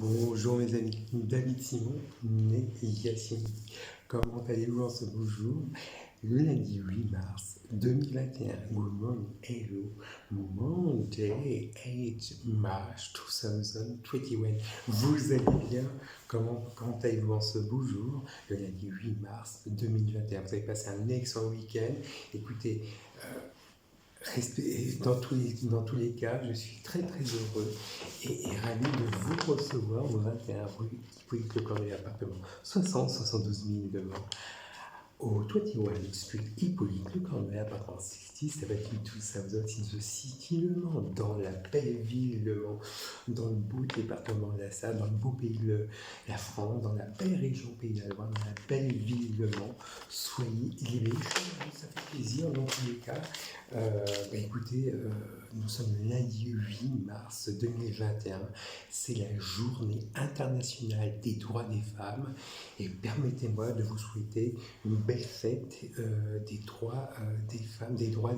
Bonjour mes amis, David Simon, né Yacine. Comment allez-vous en ce beau jour? Le lundi 8 mars 2021, good morning, hello, Monday 8 March 2021. Vous allez bien? Comment allez-vous en ce beau jour? Le lundi 8 mars 2021, vous avez passé un excellent week-end. Écoutez, dans tous les cas, je suis très heureux et ravi de vous recevoir au 21 rue Hippolyte Lecomte appartement 72 000 devant au 21 Street Hippolyte Lecomte appartement 67 in the City Le Mans, dans la belle ville Le Mans, dans le beau département de la Sarre, dans le beau pays de la France, dans la belle région Pays de la Loire, dans la belle ville Le Mans. Soyez les ça fait plaisir dans tous les cas. Écoutez, nous sommes le lundi 8 mars 2021, c'est la journée internationale des droits des femmes et permettez-moi de vous souhaiter une belle fête des droits des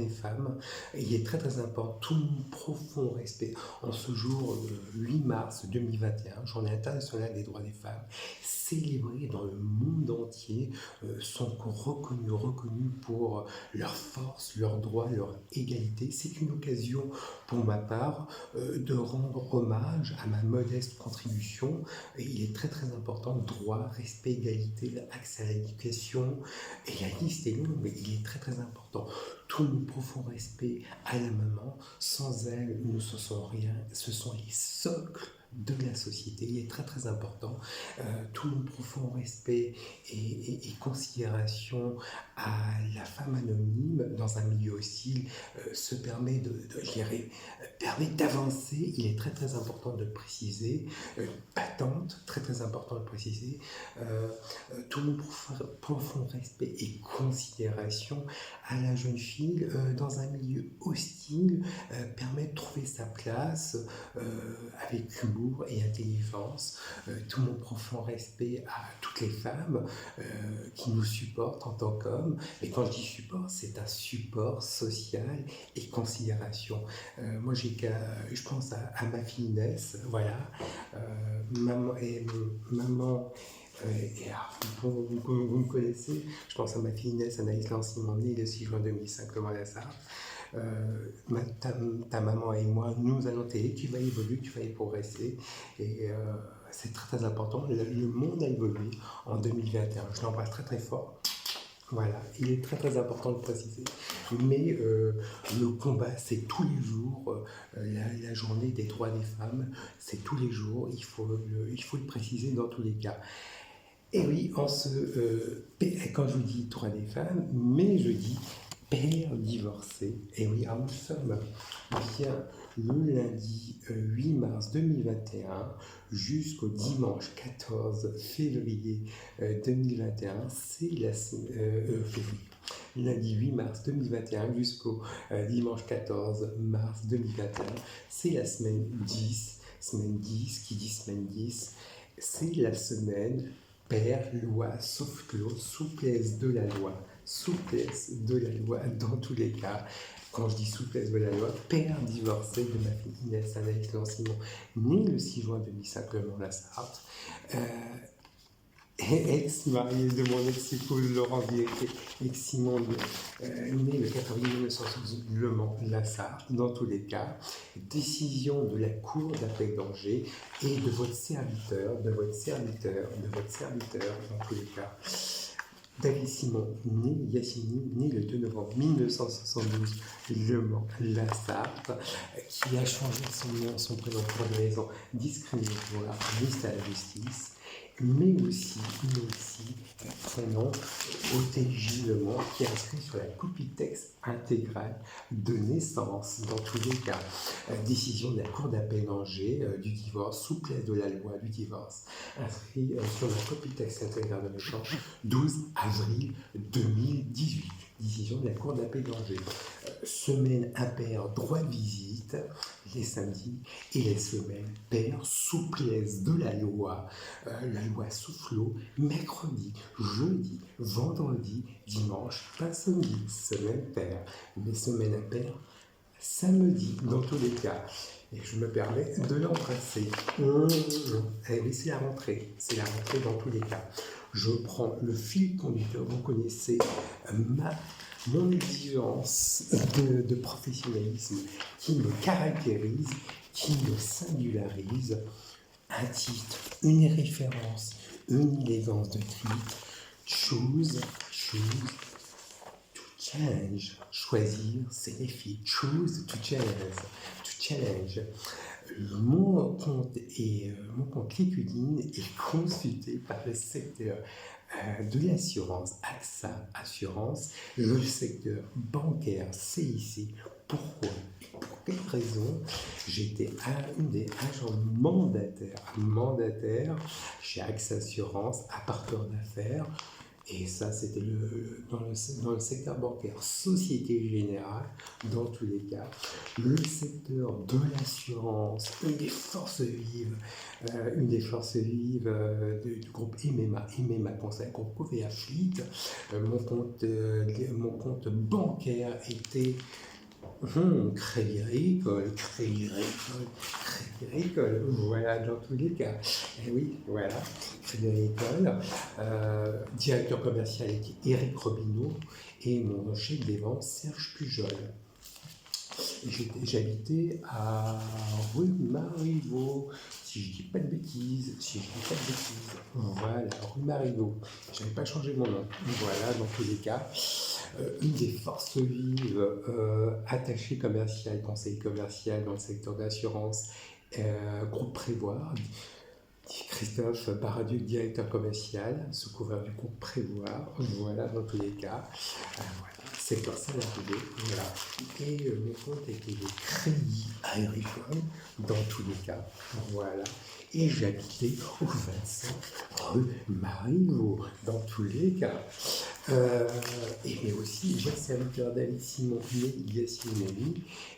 femmes. Il est très important, tout mon profond respect en ce jour 8 mars 2021, journée internationale des droits des femmes, célébrées dans le monde entier, sont reconnus pour leur force, leurs droits, leur égalité. C'est une occasion pour ma part de rendre hommage à ma modeste contribution. Et il est très important, droit, respect, égalité, accès à l'éducation, et la liste est longue, mais il est très important. Tout mon profond respect à la maman, sans elle, nous ne sommes rien, ce sont les socles de la société, il est très important. Tout mon profond respect et considération à la femme anonyme dans un milieu hostile se permet permet d'avancer. Il est très important de le préciser. Patente, très important de le préciser. Tout mon profond respect et considération à la jeune fille dans un milieu hostile permet de trouver sa place avec humour et intelligence. Tout mon profond respect à toutes les femmes qui nous supportent en tant qu'hommes. Et quand je dis support, c'est un support social et considération. Moi, je pense à ma fille Inès, voilà. Maman, vous me connaissez, je pense à ma fille Inès, Anaïs Lancimon, née le 6 juin 2005, Le Mans-la-Sarre. Ta maman et moi, nous allons t'aider, tu vas évoluer, tu vas y progresser. Et c'est très important. Le monde a évolué en 2021. Je l'embrasse très fort. Voilà, il est très important de préciser. Mais le combat, c'est tous les jours. La journée des droits des femmes, c'est tous les jours. Il faut le préciser dans tous les cas. Et oui, quand je vous dis droits des femmes, mais je dis père divorcé. Et oui, nous sommes bien le lundi 8 mars 2021 jusqu'au dimanche 14 février 2021. C'est la lundi 8 mars 2021 jusqu'au dimanche 14 mars 2021. C'est la semaine 10. Semaine 10, qui dit semaine 10, c'est la semaine Père, loi, sauf clos, souplesse de la loi dans tous les cas. Quand je dis souplesse de la loi, père divorcé de ma fille Inès Anaïs Lancimon, née le 6 juin 2005, Le Mans-la-Sarre, ex-marié de mon ex-épouse Laurent Viequet, ex-Simon, né le 4 avril 1912, Le Mans-la-Sarre, dans tous les cas. Décision de la Cour d'appel d'Angers et de votre serviteur, dans tous les cas. David Simon, né Yacine, né le 2 novembre 1972, Le Mans-la-Sarre, qui a changé son nom, son prénom pour des raisons discriminatoires, ministre à la justice, mais aussi prénom OTJ Le Mans, qui est inscrit sur la copie de texte intégrale de naissance dans tous les cas. Décision de la Cour d'appel d'Angers du divorce, souplesse de la loi du divorce, inscrit sur la copie de texte intégrale de naissance 12 avril 2018. Décision de la Cour d'appel d'Angers. Semaine impair, droit de visite, les samedis, et les semaines paires, souplesse de la loi soufflot, mercredi, jeudi, vendredi, dimanche, pas samedi, semaine paire, mais semaine impair, samedi, dans tous les cas. Et je me permets de l'embrasser. Eh oui, c'est la rentrée dans tous les cas. Je prends le fil conducteur, vous connaissez mon exigence de professionnalisme qui me caractérise, qui me singularise. Un titre, une référence, une élégance de titre. Choose to change. Choisir, c'est défi. Choose to challenge. Mon compte LinkedIn est consulté par le secteur de l'assurance, AXA Assurance, le secteur bancaire, CIC. Pourquoi? Pour quelle raison? J'étais une des agents mandataires chez AXA Assurance, apporteur d'affaires. Et ça, c'était dans le secteur bancaire, Société Générale, dans tous les cas. Le secteur de l'assurance, une des forces vives du groupe IMEMA Conseil, groupe OVH Fleet. Mon compte bancaire était Crédit Agricole, voilà, dans tous les cas. Et oui, voilà, Crédit Agricole. Directeur commercial était Éric Robineau et mon chef des ventes, Serge Pujol. J'habitais à rue Marivaux, si je dis pas de bêtises. Voilà, rue Marivaux. Je n'avais pas changé mon nom. Voilà, dans tous les cas. Une des forces vives, attaché commercial, conseil commercial dans le secteur d'assurance, groupe Prévoir. Christophe Baraduc, directeur commercial, sous couvert du groupe Prévoir, voilà, dans tous les cas. Voilà, secteur salarié, voilà. Et mon compte était le Crédit Agricole, dans tous les cas, voilà. Et j'habitais au 25 rue Marivaux, dans tous les cas. Mais aussi, j'ai serviteur David Simon, Yassine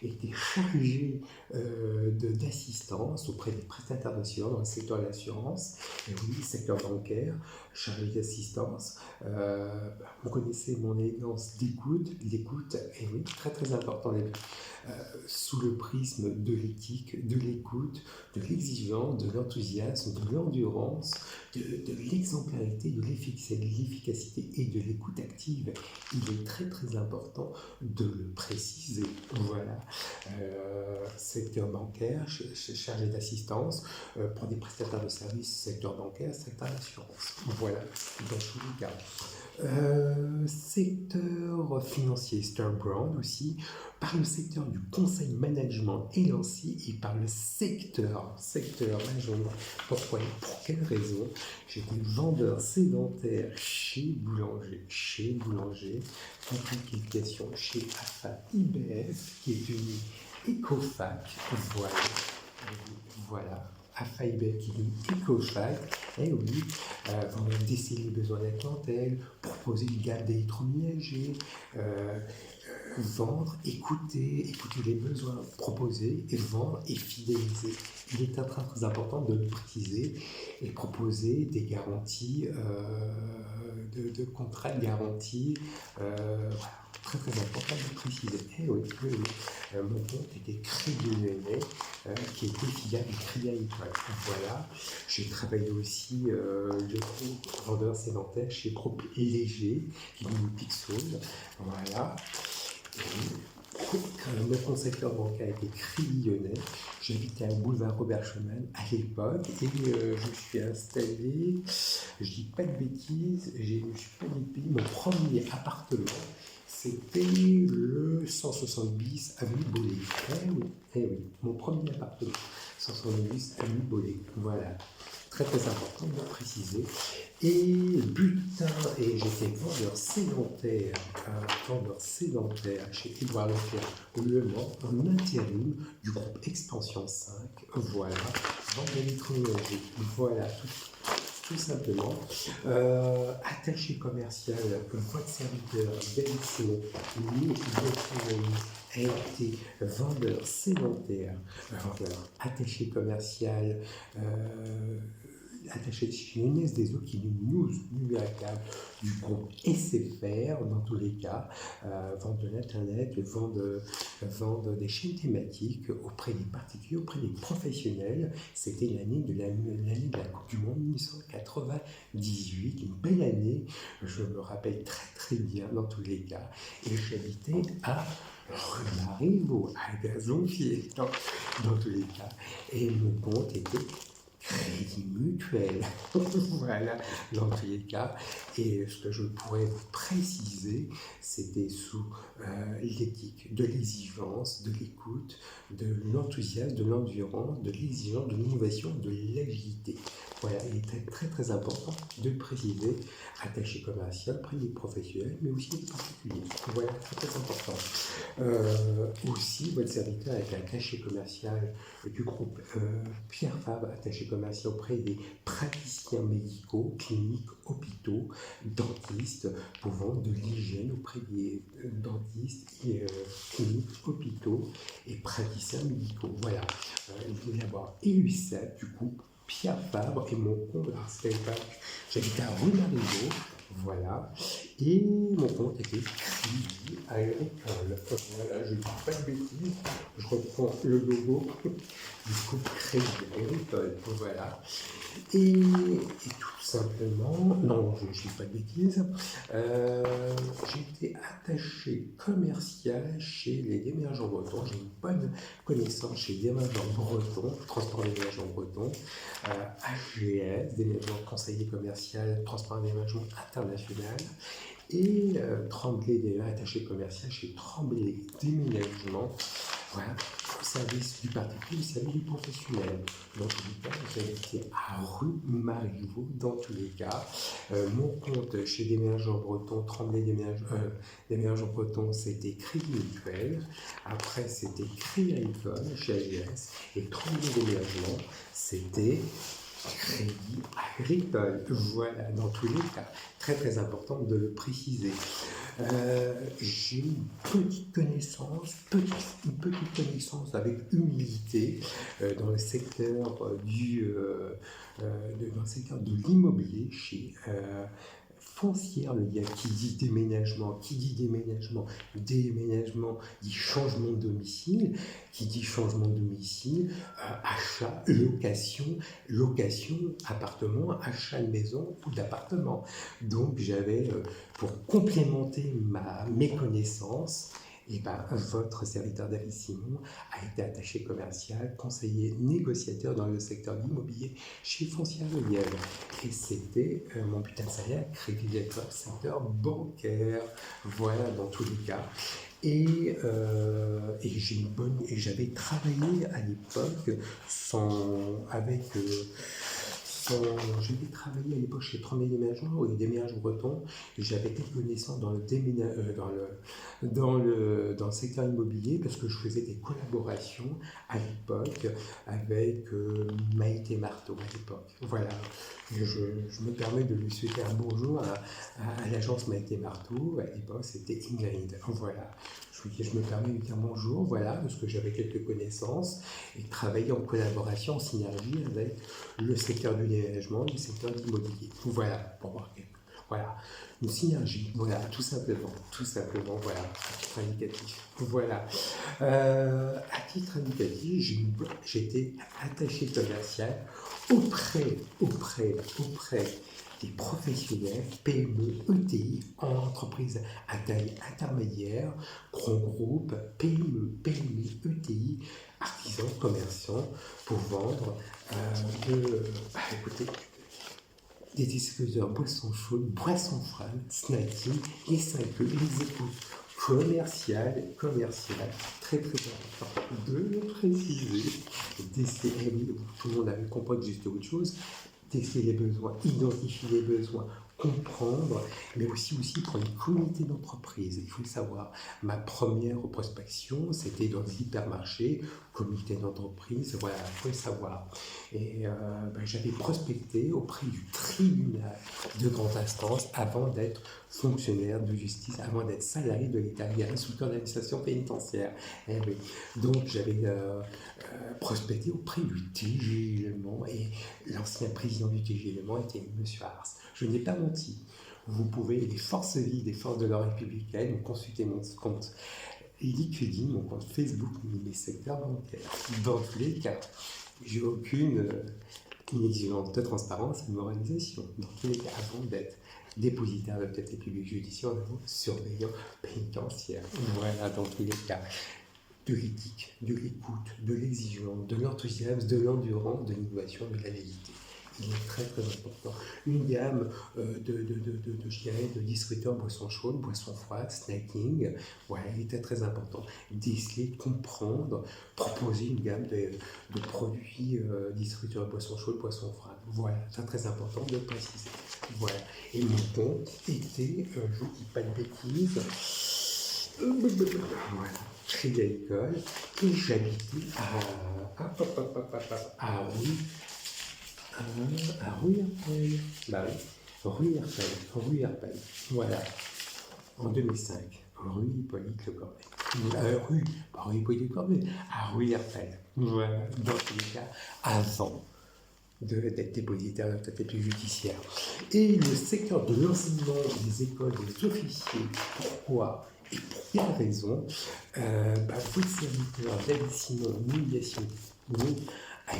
était chargé d'assistance auprès des prestataires d'assurance dans le secteur de l'assurance, et oui, secteur bancaire, chargé d'assistance. Vous connaissez mon élégance d'écoute, et oui, très très important, sous le prisme de l'éthique, de l'écoute, de l'exigence, de l'enthousiasme, de l'endurance, de l'exemplarité, de l'efficacité et de l'écoute active. Il est très très important de le préciser. Voilà. Secteur bancaire, chargé d'assistance, pour des prestataires de services, secteur bancaire, secteur d'assurance. Voilà, dans tous les cas. Secteur financier, Star Brand aussi, par le secteur du conseil management élancé et par le secteur management. Pourquoi et pour quelle raison? J'étais vendeur sédentaire chez Boulanger, complication chez AFA IBF, qui est devenu Ecofac, voilà. AFA IBF qui est devenu Ecofac, et oui, déceler les besoins de la clientèle, proposer une gamme d'électroménager, vendre, écouter les besoins, proposer et vendre et fidéliser. Il est très, très important de le préciser et proposer des garanties, de contrats de garantie. Voilà, très très important de le préciser. Et oui. Mon compte était Crédit Lyonnais, qui était filiale du Crédit Agricole. Voilà. J'ai travaillé aussi le groupe vendeur sédentaire chez Groupe Léger, qui est une Pixel. Voilà. Mon secteur bancaire était Crédit Lyonnais. J'habitais à boulevard Robert Schumann à l'époque et je me suis installé, je dis pas de bêtises, je me suis pas dit, mon premier appartement, c'était le 170 bis avenue Bollé. Eh oui, mon premier appartement, 170 bis avenue Bollé. Voilà. Très très important de le préciser. Et j'étais vendeur sédentaire chez Édouard Leclerc, Le Mans, en intérim du groupe Expansion 5. Voilà, vente d'électroménager. Voilà, tout simplement. Attaché commercial, votre serviteur, David Simon, a été vendeur sédentaire, attaché commercial, attaché chez Lyonnaise des Eaux, qui est une news numéricale du groupe SFR, dans tous les cas, vendent de l'Internet, vendent des chaînes thématiques auprès des particuliers, auprès des professionnels. C'était l'année de la Coupe du Monde 1998, une belle année, je me rappelle très très bien dans tous les cas, et j'habitais à rue Marivaux, à Gazonfier, dans tous les cas, et mon compte était Crédit Mutuel, voilà, dans tous les cas. Et ce que je pourrais vous préciser, c'était sous l'éthique de l'exigence, de l'écoute, de l'enthousiasme, de l'endurance, de l'exigence, de l'innovation, de l'agilité. Voilà, il était très très important de préciser, attaché commercial, prix des professionnels, mais aussi des particuliers. Voilà, très très important. Aussi, votre serviteur est attaché commercial du groupe Pierre Fabre, attaché commercial auprès des praticiens médicaux, cliniques, hôpitaux, dentistes, pour vendre de l'hygiène auprès des dentistes, et, cliniques, hôpitaux et praticiens médicaux. Voilà, il voulait avoir élu ça, du coup, Pierre Fabre et mon compte, alors c'était pas, j'habitais à rue Marivaux, voilà, et mon compte était Crédit Agricole. Voilà, je ne dis pas de bêtises, je reprends le logo du groupe Crédit Agricole, voilà. Et tout simplement, non, je ne dis pas de bêtises, j'étais attaché commercial chez les déménageurs bretons. J'ai une bonne connaissance chez les déménageurs bretons, transport déménagement breton, HGS, déménagement conseiller commercial, transport déménagement international, et Tremblay, attaché commercial chez Tremblay Déménagement. Voilà, au service du particulier, au service du professionnel. Dans tous les cas, j'habitais à rue Marivaux, dans tous les cas. Mon compte chez Déménageurs Bretons, Tremblay Déménageurs Bretons, c'était Crédit Mutuel. Après, c'était Crédit Agricole chez AGS. Et Tremblay Déménagement, c'était Crédit Agricole. Voilà, dans tous les cas. Très très important de le préciser. J'ai une petite connaissance avec humilité dans le secteur dans le secteur de l'immobilier chez Foncière. Le gars qui dit déménagement, déménagement dit changement de domicile, qui dit changement de domicile, achat, location, appartement, achat de maison ou d'appartement. Donc j'avais, pour complémenter mes connaissances, et ben, votre serviteur David Simon a été attaché commercial, conseiller, négociateur dans le secteur de l'immobilier chez Foncière Le Lièvre. Et c'était mon butin de salaire, Crédit Agricole, secteur bancaire. Voilà, dans tous les cas. Et j'avais travaillé à l'époque j'avais travaillé à l'époque chez Tremblay Déménagement et Déménageurs Bretons, et j'avais quelques connaissances dans le secteur immobilier, parce que je faisais des collaborations à l'époque avec Maïté Marteau à l'époque. Voilà, je me permets de lui souhaiter un bonjour à l'agence Maïté Marteau. À l'époque, c'était Ingrid. Voilà. Je me permets de lui dire bonjour, voilà, parce que j'avais quelques connaissances et travailler en collaboration, en synergie avec le secteur du déménagement, le secteur de l'immobilier. Voilà, pour voir voilà, une synergie, voilà, tout simplement, voilà, à titre indicatif. Voilà. À titre indicatif, j'étais attaché commercial auprès des professionnels, PME, ETI, entreprises à taille intermédiaire, grands groupes, PME, ETI, artisans, commerçants, pour vendre écoutez, des distributeurs boissons chaudes, boissons froides, snacking, les 5E, les écoutes commerciales, très très important de le préciser. Tout le monde avait compris que c'était autre chose. Tester les besoins, identifier les besoins, comprendre, mais aussi pour les comités d'entreprise. Il faut le savoir. Ma première prospection, c'était dans les hypermarchés, comité d'entreprise, voilà, il faut le savoir. Et j'avais prospecté auprès du tribunal de grande instance avant d'être fonctionnaire de justice, avant d'être salarié de l'État, sous l'administration pénitentiaire. Eh oui. Donc j'avais prospecté auprès du TGI Le Mans, et l'ancien président du TGI Le Mans était M. Ars. Je n'ai pas menti. Vous pouvez, les forces vives des forces de l'ordre républicaine, consulter mon compte LinkedIn, mon compte Facebook, mes secteurs bancaires. Dans tous les cas, j'ai aucune exigence de transparence et de moralisation. Dans tous les cas, avant d'être dépositaire de l'autorité publique judiciaire, surveillant pénitentiaire. Voilà, dans tous les cas. De l'éthique, de l'écoute, de l'exigence, de l'enthousiasme, de l'endurance, de l'innovation, de l'agilité. Il est très très important. Une gamme de distributeurs boissons chaudes, boissons froides, snacking, voilà, il était très important. Déceler, comprendre, proposer une gamme de produits distributeurs boissons chaudes, boissons froides. Voilà, c'est très important de le préciser. Voilà. Et mon compte était, je ne dis pas de bêtises, voilà, crédit agricole, et j'habitais à Rue Herpel. Bah oui, rue Herpel. Voilà, en 2005, rue Hippolyte Le Cornet. Rue Hippolyte Le Cornet, à rue Herpel. Voilà, dans tous les cas, avant d'être dépositaire de l'autorité judiciaire. Et le secteur de l'enseignement des écoles des officiers, pourquoi et pour quelle raison votre serviteur David Simon, médiation, a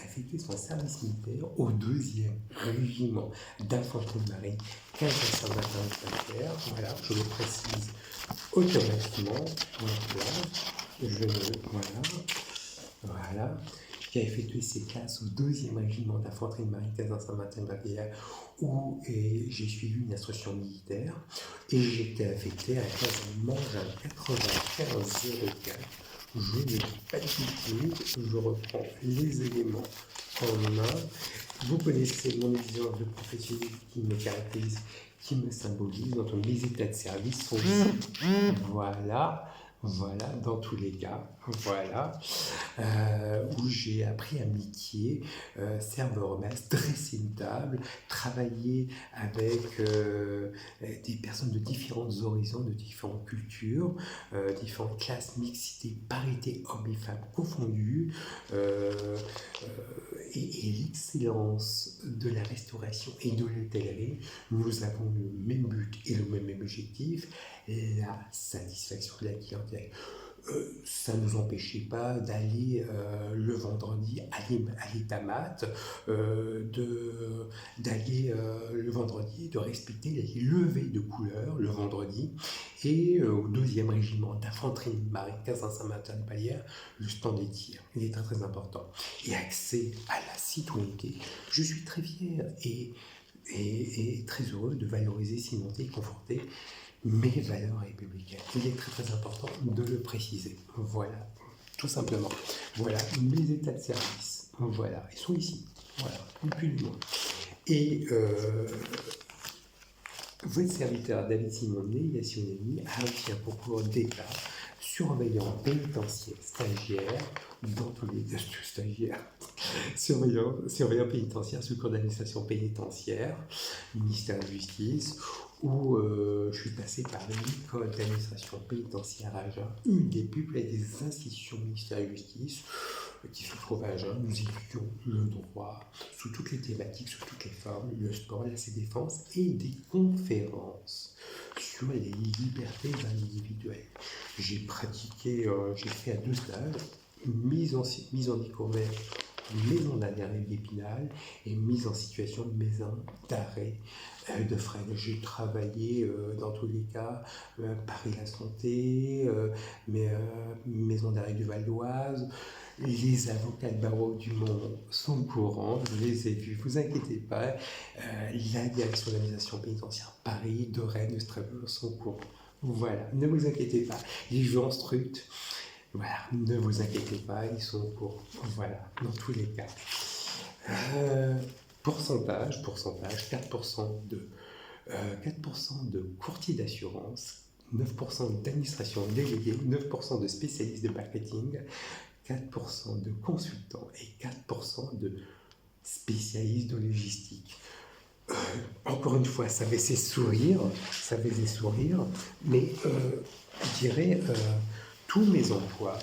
effectué son service militaire au 2e régiment d'infanterie de marine, 15 Saint-Martin. Voilà, je le précise automatiquement. Voilà, qui a effectué ses classes au 2e régiment d'infanterie de marine, 15 Saint-Martin, où j'ai suivi une instruction militaire et j'étais affecté à la classe Mangin 95-04. Je ne dis pas de bêtises, je reprends les éléments en main. Vous connaissez mon exigence de professionnalisme qui me caractérise, qui me symbolise, dont mes états de service sont ici. Voilà, dans tous les cas, voilà, où j'ai appris un métier, serveur mess, dresser une table, travailler avec des personnes de différents horizons, de différentes cultures, différentes classes, mixité, parité, hommes et femmes confondus, et l'excellence de la restauration et de l'hôtellerie. Nous avons le même but et le même objectif, la satisfaction de la clientèle. Ça ne nous empêchait pas d'aller le vendredi à l'étamate, d'aller le vendredi, de respecter les levées de couleurs le vendredi, et au 2e régiment d'infanterie de marine, Casin Saint-Martin-de-Palière, le stand des tirs. Il est très très important. Et accès à la citoyenneté. Je suis très fier et très heureux de valoriser, cimenter et conforter mes valeurs républicaines. Il est très très important de le préciser. Voilà, tout simplement. Voilà, mes états de service. Voilà, ils sont ici. Voilà, plus du moins. Et votre serviteur David Simon, négation ennemie, a réussi un concours d'État, surveillant pénitentiaire, stagiaire, dans tous les stagiaires, surveillant pénitentiaire, secours d'administration pénitentiaire, ministère de la Justice, où je suis passé par l'école d'administration pénitentiaire à Agen, une des plus belles des institutions du ministère de la Justice, qui se trouve à Agen. Nous étudions le droit sous toutes les thématiques, sous toutes les formes, le sport, la défense, et des conférences sur les libertés individuelles. J'ai pratiqué, j'ai fait à 2 stages, mise en découverte, maison d'arrêt d'Épinal et mise en situation de maison d'arrêt de Fresnes. J'ai travaillé dans tous les cas, Paris La Santé, maison d'arrêt du Val d'Oise. Les avocats de barreau du Mont sont courants, je les ai vus, vous inquiétez pas. La direction de l'administration pénitentiaire Paris, de Rennes, de Strasbourg sont courants. Voilà, ne vous inquiétez pas. Les gens instructs, voilà, ne vous inquiétez pas, ils sont au courant. Voilà, dans tous les cas. pourcentage, 4% de courtiers d'assurance, 9% d'administration déléguée, 9% de spécialistes de marketing, 4% de consultants et 4% de spécialistes de logistique. Encore une fois, ça faisait sourire, mais je dirais tous mes emplois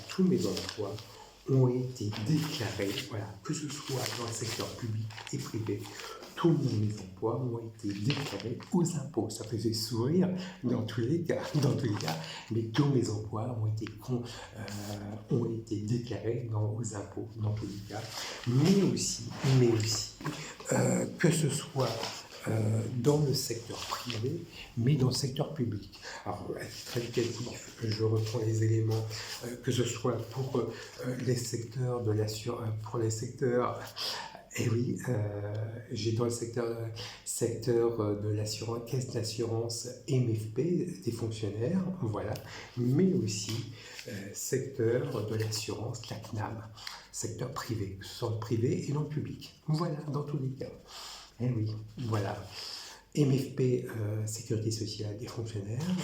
ont été déclarés, voilà, que ce soit dans le secteur public et privé. Tous mes emplois ont été déclarés aux impôts. Ça faisait sourire dans tous les cas, mais tous mes emplois ont été déclarés aux impôts dans tous les cas. Mais aussi que ce soit dans le secteur privé, mais dans le secteur public. Alors, à titre indicatif, je reprends les éléments, que ce soit pour les secteurs de l'assurance, pour les secteurs. Et oui, j'ai dans le secteur de l'assurance, caisse d'assurance MFP, des fonctionnaires, voilà, mais aussi secteur de l'assurance, la CNAM, secteur privé, que ce soit le privé et dans le public. Voilà, dans tous les cas. Eh oui, voilà. MFP, sécurité sociale des fonctionnaires,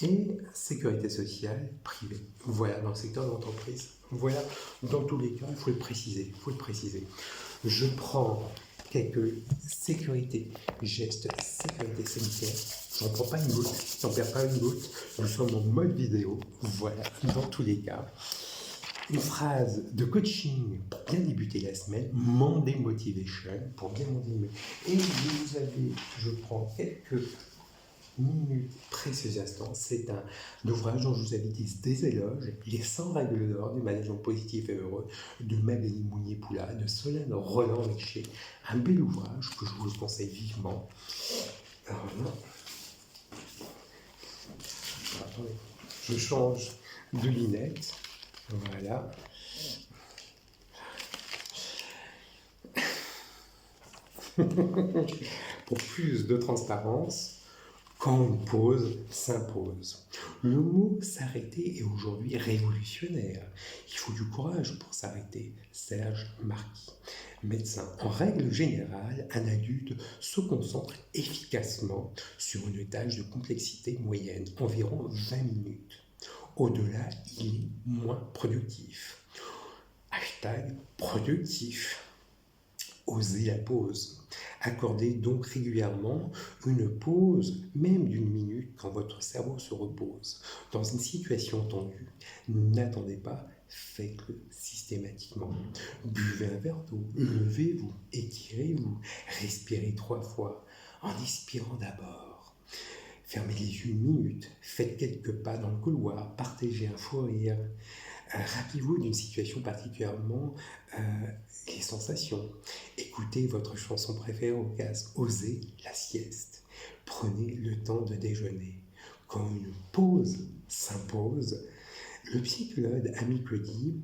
et sécurité sociale privée. Voilà, dans le secteur de l'entreprise. Voilà, dans tous les cas, il faut le préciser. Je prends quelques gestes sécurité sanitaire. J'en prends pas une goutte, j'en perds pas une goutte. Nous sommes en mode vidéo. Voilà, dans tous les cas. Une phrase de coaching pour bien débuter la semaine, Monday Motivation, pour bien motiver. Et je prends quelques minutes, précieux instants. C'est un ouvrage dont je vous avais dit des éloges, Les 100 règles d'or du management positif et heureux, de Magali Mounier-Poula, de Solène Roland-Richer. Un bel ouvrage que je vous le conseille vivement. Alors, attendez, je change de lunettes. Voilà. Pour plus de transparence, quand une pause s'impose. Le mot s'arrêter est aujourd'hui révolutionnaire. Il faut du courage pour s'arrêter. Serge Marquis, médecin. En règle générale, un adulte se concentre efficacement sur une tâche de complexité moyenne, environ 20 minutes. Au-delà, il est moins productif. Hashtag productif. Osez la pause. Accordez donc régulièrement une pause, même d'une minute, quand votre cerveau se repose. Dans une situation tendue, n'attendez pas, faites-le systématiquement. Buvez un verre d'eau, levez-vous, étirez-vous, respirez 3 fois, en expirant d'abord. Fermez les yeux une minute, faites quelques pas dans le couloir, partagez un fou rire. Rappelez-vous d'une situation particulièrement les sensations. Écoutez votre chanson préférée au casque. Osez la sieste. Prenez le temps de déjeuner. Quand une pause s'impose, le psychologue Amy Cuddy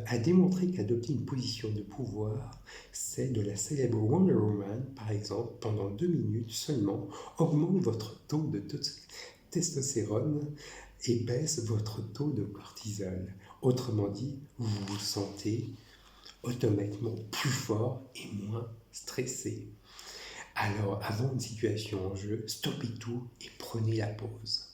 a démontré qu'adopter une position de pouvoir, celle de la célèbre Wonder Woman, par exemple, pendant 2 minutes seulement, augmente votre taux de testostérone et baisse votre taux de cortisol. Autrement dit, vous vous sentez automatiquement plus fort et moins stressé. Alors, avant une situation en jeu, stoppez tout et prenez la pause.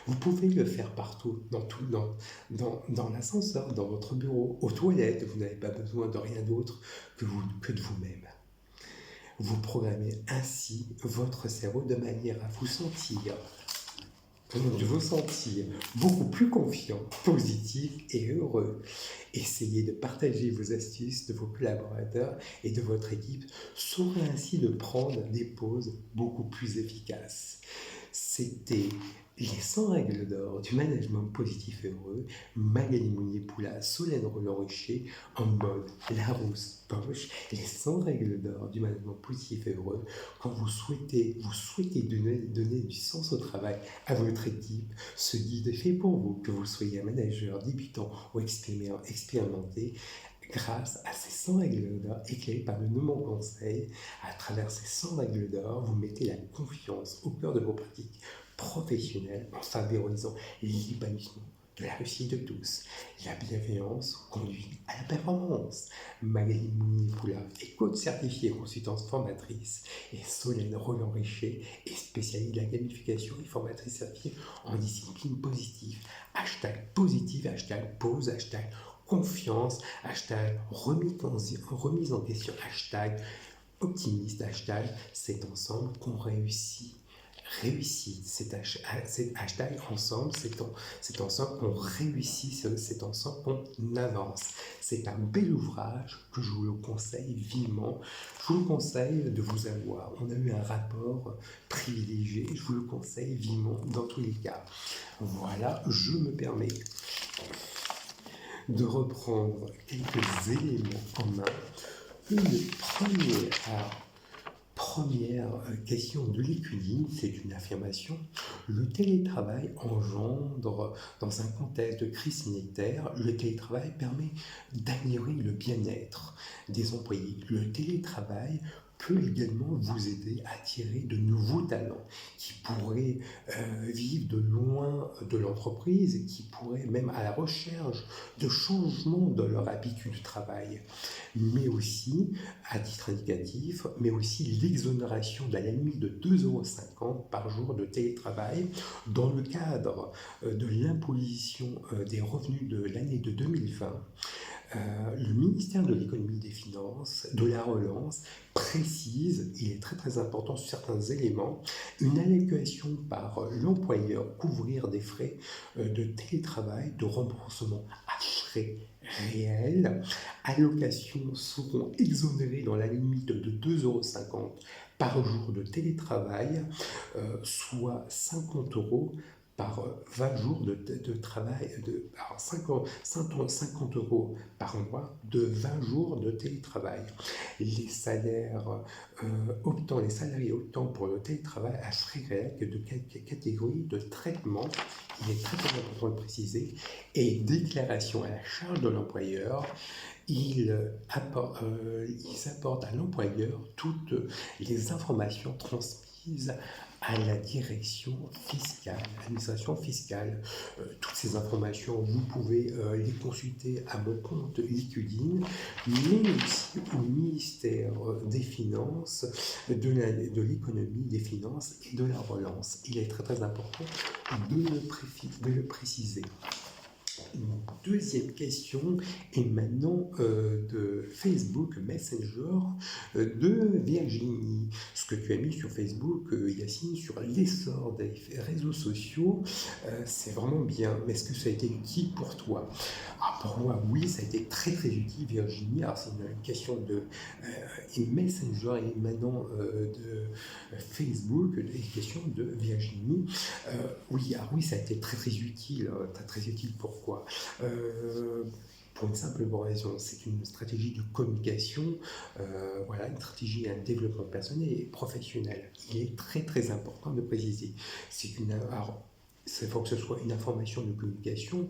Vous pouvez le faire partout, dans l'ascenseur, dans votre bureau, aux toilettes. Vous n'avez pas besoin de rien d'autre que de vous-même. Vous programmez ainsi votre cerveau de manière à vous sentir beaucoup plus confiant, positif et heureux. Essayez de partager vos astuces de vos collaborateurs et de votre équipe, saurez ainsi de prendre des pauses beaucoup plus efficaces. C'était les 100 règles d'or du management positif et heureux, Magali Mounier-Poula, Solène Roland-Richer, en mode Larousse poche, les 100 règles d'or du management positif et heureux. Quand vous souhaitez donner du sens au travail à votre équipe, ce guide est fait pour vous, que vous soyez un manager débutant ou expérimenté. Grâce à ces 100 règles d'or éclairées par de nombreux conseils, à travers ces 100 règles d'or, vous mettez la confiance au cœur de vos pratiques professionnelles en favorisant l'épanouissement de la réussite de tous. La bienveillance conduit à la performance. Magali Mounier-Poula est coach certifiée consultante formatrice et Solène Roland-Richer est spécialiste de la gamification et formatrice certifiée en discipline positive. Hashtag positive, hashtag pause, hashtag confiance, hashtag remise en question, hashtag optimiste, hashtag c'est ensemble qu'on réussit. Réussite, c'est hashtag ensemble, c'est ensemble qu'on réussit, c'est ensemble qu'on avance. C'est un bel ouvrage que je vous le conseille vivement. Je vous le conseille de vous avoir. On a eu un rapport privilégié, je vous le conseille vivement dans tous les cas. Voilà, je me permets de reprendre quelques éléments en main. Une première question de Léculine, c'est une affirmation. Le télétravail engendre, dans un contexte de crise sanitaire, le télétravail permet d'améliorer le bien-être des employés. Le télétravail peut également vous aider à attirer de nouveaux talents qui pourraient vivre de loin de l'entreprise et qui pourraient même à la recherche de changements dans leur habitude de travail. Mais aussi, à titre indicatif, mais aussi l'exonération de la limite de 2,50 € par jour de télétravail dans le cadre de l'imposition des revenus de l'année de 2020. Le ministère de l'économie et des finances, de la relance, précise, il est très très important sur certains éléments, une allocation par l'employeur couvrir des frais de télétravail, de remboursement à frais réels. Allocations seront exonérées dans la limite de 2,50 € par jour de télétravail, soit 50 € par 20 jours de travail, alors 50 € par mois de 20 jours de télétravail. Les salariés optant pour le télétravail à frais réels que de catégorie de traitement, il est très important de le préciser, et déclaration à la charge de l'employeur. Ils apportent à l'employeur toutes les informations transmises à la direction fiscale, l'administration fiscale. Toutes ces informations, vous pouvez les consulter à mon compte Léculine, mais aussi au ministère des Finances, de l'économie, des Finances et de la relance. Il est très très important de le préciser. Une deuxième question est maintenant de Facebook Messenger de Virginie. Ce que tu as mis sur Facebook, Yacine, sur l'essor des réseaux sociaux, c'est vraiment bien. Mais est-ce que ça a été utile pour toi? Pour moi, oui, ça a été très très utile, Virginie. Alors, c'est une question de Messenger et maintenant de Facebook, une question de Virginie. Oui, ça a été très très utile. Très utile, pourquoi? Pour une simple raison, c'est une stratégie de communication, une stratégie et un développement personnel et professionnel. Il est très très important de préciser. Il faut que ce soit une information de communication.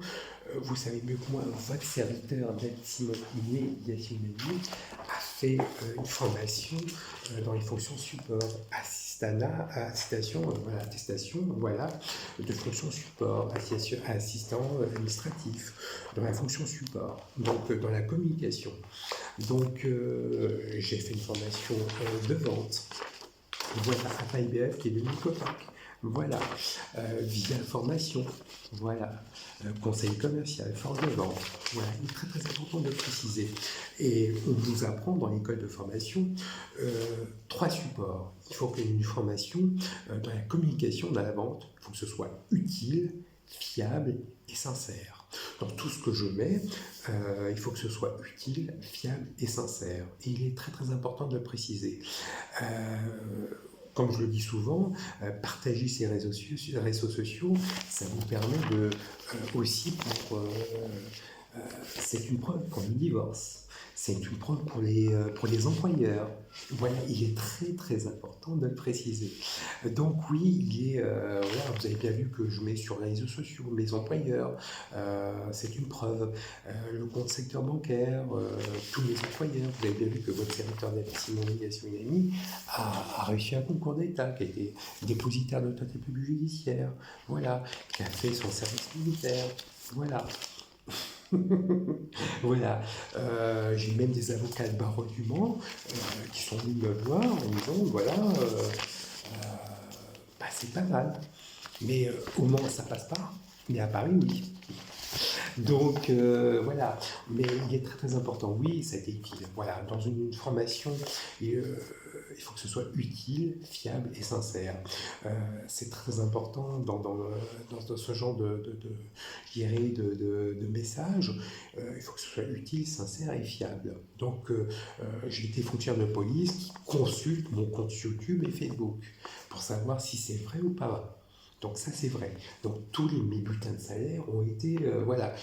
Vous savez mieux que moi, votre serviteur, Yacine a fait une formation dans les fonctions support, attestation, de fonction support, assistant administratif, dans la fonction support, donc dans la communication. Donc, j'ai fait une formation de vente. Voilà, à IBF qui est devenu Copac. Voilà, via formation, voilà, conseil commercial, force de vente. Voilà, il est très très important de le préciser. Et on vous apprend dans l'école de formation 3 supports. Il faut qu'il y ait une formation dans la communication, dans la vente. Il faut que ce soit utile, fiable et sincère. Dans tout ce que je mets, il faut que ce soit utile, fiable et sincère. Et il est très très important de le préciser. Comme je le dis souvent, partager ces réseaux sociaux, ça vous permet de aussi c'est une preuve pour le divorce. C'est une preuve pour les employeurs. Voilà, il est très très important de le préciser. Donc oui, vous avez bien vu que je mets sur les réseaux sociaux mes employeurs. C'est une preuve. Le compte secteur bancaire, tous mes employeurs. Vous avez bien vu que votre serviteur Simon a réussi un concours d'État, qui a été dépositaire de l'autorité publique judiciaire. Voilà, qui a fait son service militaire. Voilà. Voilà. J'ai même des avocats de barreau du Mans qui sont venus me voir en disant, voilà, bah, c'est pas mal. Mais au Mans, ça passe pas. Mais à Paris, oui. Donc voilà, mais il est très très important, oui, ça a été utile. Voilà, dans une formation, il faut que ce soit utile, fiable et sincère. C'est très important dans ce genre je dirais de message. Il faut que ce soit utile, sincère et fiable. Donc j'ai été fonctionnaire de police qui consulte mon compte YouTube et Facebook pour savoir si c'est vrai ou pas. Donc ça c'est vrai. Donc tous mes bulletins de salaire ont été, voilà,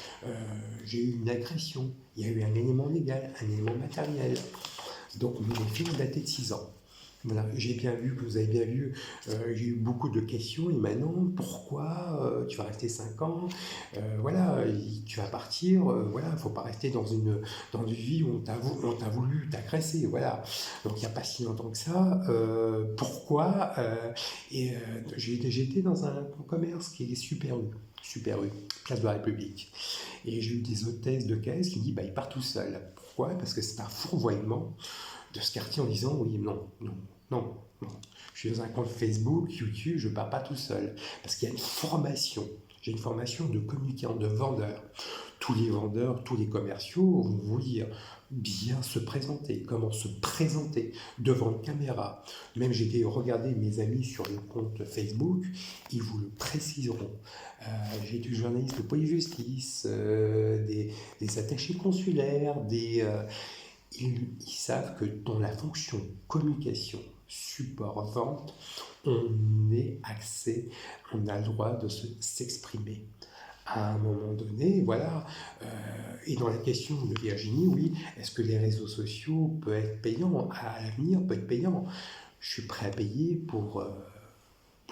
j'ai eu une agression, il y a eu un élément légal, un élément matériel. Donc mes films dataient de 6 ans. Voilà, j'ai bien vu que vous avez bien vu, j'ai eu beaucoup de questions et maintenant, pourquoi tu vas rester 5 ans, voilà, tu vas partir, voilà, il ne faut pas rester dans une vie où on t'a voulu t'agresser, voilà. Donc il n'y a pas si longtemps que ça, pourquoi j'ai été dans un commerce qui est Super U, place de la République. Et j'ai eu des hôtesses de caisse qui me disent, bah, il part tout seul. Pourquoi? Parce que c'est un fourvoiement de ce quartier en disant, oui, non, non, non, non. Je suis dans un compte Facebook, YouTube, je ne pars pas tout seul. Parce qu'il y a une formation. J'ai une formation de communicant, de vendeur. Tous les vendeurs, tous les commerciaux vont vous dire bien se présenter, comment se présenter devant une caméra. Même j'ai été regarder mes amis sur le compte Facebook, ils vous le préciseront. J'ai du journaliste de police-justice, des attachés consulaires, ils savent que dans la fonction communication, support, vente, on est accès, on a le droit de s'exprimer. À un moment donné, voilà. Et dans la question de Virginie, oui, est-ce que les réseaux sociaux peuvent être payants? À l'avenir, peut être payant. Je suis prêt à payer pour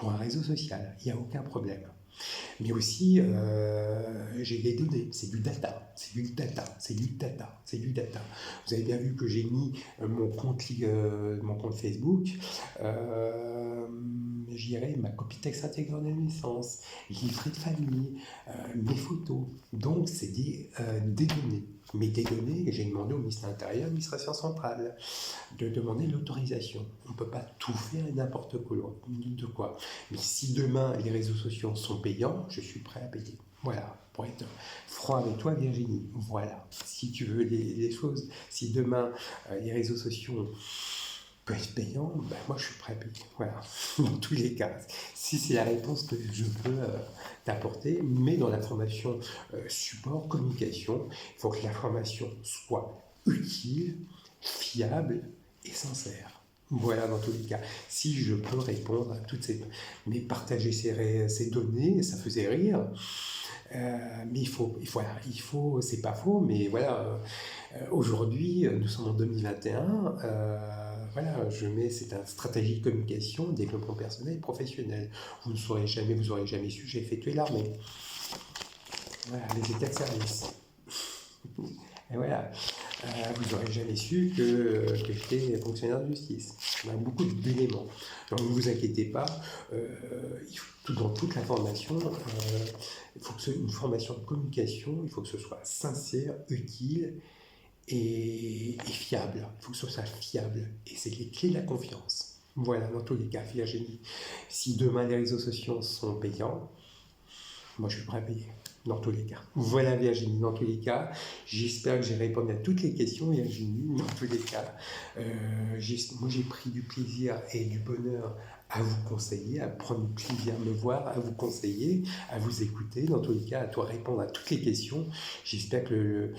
un réseau social, il n'y a aucun problème. Mais aussi, j'ai des données, c'est du data, c'est du data, c'est du data, c'est du data. Vous avez bien vu que j'ai mis mon compte Facebook, je dirais ma copie de texte intégrale de naissance, livret de famille, mes photos. Donc, c'est des données. Mais des données, j'ai demandé au ministère de l'Intérieur, l'administration centrale, de demander l'autorisation. On ne peut pas tout faire et n'importe quoi. Mais si demain les réseaux sociaux sont payants, je suis prêt à payer. Voilà, pour être franc avec toi, Virginie. Voilà, si tu veux les choses, si demain les réseaux sociaux peuvent être payants, ben moi je suis prêt à payer. Voilà, dans tous les cas. Si c'est la réponse que je peux t'apporter, mais dans la formation support, communication, il faut que la formation soit utile, fiable et sincère. Voilà, dans tous les cas. Si je peux répondre à toutes ces... Mais partager ces données, ça faisait rire. Mais voilà, c'est pas faux, mais voilà, aujourd'hui, nous sommes en 2021, voilà, c'est une stratégie de communication, développement personnel et professionnel. Vous aurez jamais su, j'ai effectué l'armée. Voilà, les états de service. Et voilà, vous n'aurez jamais su que j'étais fonctionnaire de justice. On a beaucoup d'éléments. Donc ne vous inquiétez pas, dans toute la formation, il faut que une formation de communication, il faut que ce soit sincère, utile et fiable. Il faut que ce soit fiable. Et c'est les clés de la confiance. Voilà, dans tous les cas, Virginie. Si demain les réseaux sociaux sont payants, moi je suis prêt à payer. Dans tous les cas. Voilà Virginie, dans tous les cas. J'espère que j'ai répondu à toutes les questions, Virginie, dans tous les cas. Moi j'ai pris du plaisir et du bonheur à vous conseiller, à prendre du plaisir à me voir, à vous conseiller, à vous écouter, dans tous les cas, à toi répondre à toutes les questions. J'espère que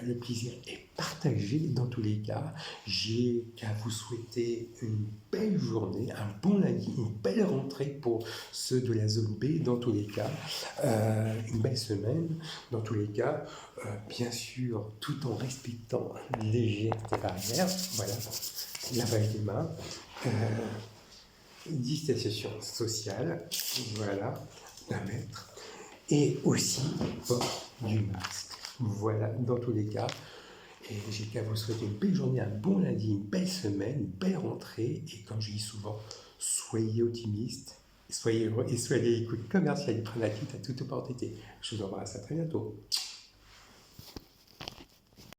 le plaisir est partagé dans tous les cas. J'ai qu'à vous souhaiter une belle journée, un bon lundi, une belle rentrée pour ceux de la zone B dans tous les cas, une belle semaine dans tous les cas, bien sûr tout en respectant les gestes barrières, voilà, lavage des mains, distanciation sociale, voilà, d'un mètre, et aussi port du masque. Voilà, dans tous les cas. Et j'ai qu'à vous souhaiter une belle journée, un bon lundi, une belle semaine, une belle rentrée. Et comme je dis souvent, soyez optimistes, Soyez heureux et soyez à l'écoute commerciale et pragmatique à toute opportunité. Je vous embrasse, à très bientôt.